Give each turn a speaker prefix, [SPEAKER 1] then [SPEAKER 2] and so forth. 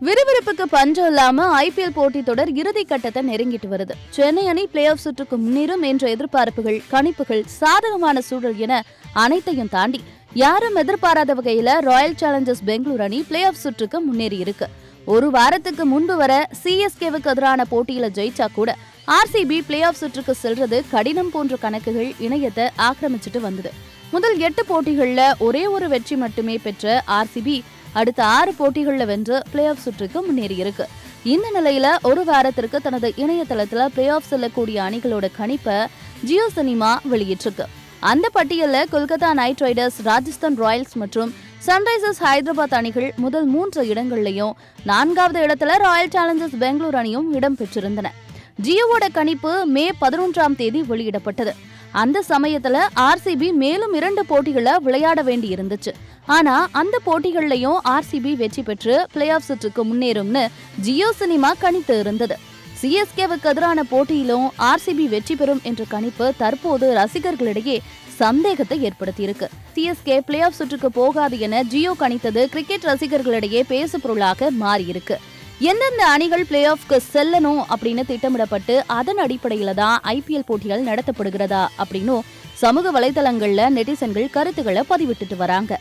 [SPEAKER 1] விறுவிறுப்புக்கு பஞ்சம் இல்லாம ஐபிஎல் போட்டி தொடர் இறுதி கட்டத்தை நெருங்கிட்டு வருது. சென்னை அணி பிளே ஆஃப் சுற்றுக்கு முன்னேறும் என்ற எதிர்பார்ப்புகள், கணிப்புகள், சாதகமான சூழல் என அனைத்தையும் தாண்டி யாரும் எதிர்பாராத வகையில ராயல் சேலஞ்சர்ஸ் பெங்களூர் அணி பிளே ஆஃப் சுற்றுக்கு முன்னேறி இருக்கு. ஒரு வாரத்துக்கு முன்பு வர சிஎஸ்கேவுக்கு எதிரான போட்டியில ஜெயிச்சா கூட ஆர்சிபி பிளே ஆஃப் சுற்றுக்கு செல்றது கடினம் போன்ற கணக்குகள் இணையத்தை ஆக்கிரமிச்சுட்டு வந்தது. முதல் 8 போட்டிகள்ல ஒரே ஒரு வெற்றி மட்டுமே பெற்ற ஆர்சிபி அடுத்த 6 போட்டிகள்ல வென்று பிளே ஆஃப் சுற்றுக்கு முன்னேறி இருக்கு. இந்த நிலையில ஒரு வாரத்திற்கு தனது இணையதளத்துல பிளே ஆஃப் செல்லக்கூடிய அணிகளோட கணிப்பை ஜியோ சினிமா வெளியிட்டிருக்கு. அந்த பட்டியல்ல Kolkata knight riders, Rajasthan royals மற்றும் சன்ரைசர்ஸ் ஹைதராபாத் அணிகள் முதல் 3 இடங்கள்லயும், 4வது இடத்துல ராயல் சேலஞ்சர்ஸ் பெங்களூர் அணியும் இடம் பெற்றிருந்தன. ஜியோவோட கணிப்பு மே 11ஆம் தேதி வெளியிடப்பட்டது. அந்த சமயத்துல ஆர்சிபி மேலும் 2 போட்டிகளை விளையாட வேண்டி இருந்துச்சு. ஆனா அந்த போட்டிகள்லயும் ஆர்சிபி வெற்றி பெற்று பிளே ஆஃப் சுற்றுக்கு முன்னேறும்னு ஜியோ சினிமா கணித்து இருந்தது. சிஎஸ்கேவுக்கு எதிரான போட்டியிலும் ஆர்சிபி வெற்றி பெறும் என்ற கணிப்பு தற்போது ரசிகர்களிடையே சந்தேகத்தை ஏற்படுத்தியிருக்கு. சிஎஸ்கே பிளே ஆஃப் சுற்றுக்கு போகாது என ஜியோ கணித்தது கிரிக்கெட் ரசிகர்களிடையே பேசு பொருளாக மாறியிருக்கு. எந்தெந்த அணிகள் பிளே ஆஃப்க்கு செல்லணும் அப்படின்னு திட்டமிடப்பட்டு அதன் அடிப்படையில தான் ஐபிஎல் போட்டிகள் நடத்தப்படுகிறதா அப்படின்னு சமூக வலைதளங்கள்ல நெட்டிசன்கள் கருத்துக்களை பதிவிட்டுட்டு வராங்க.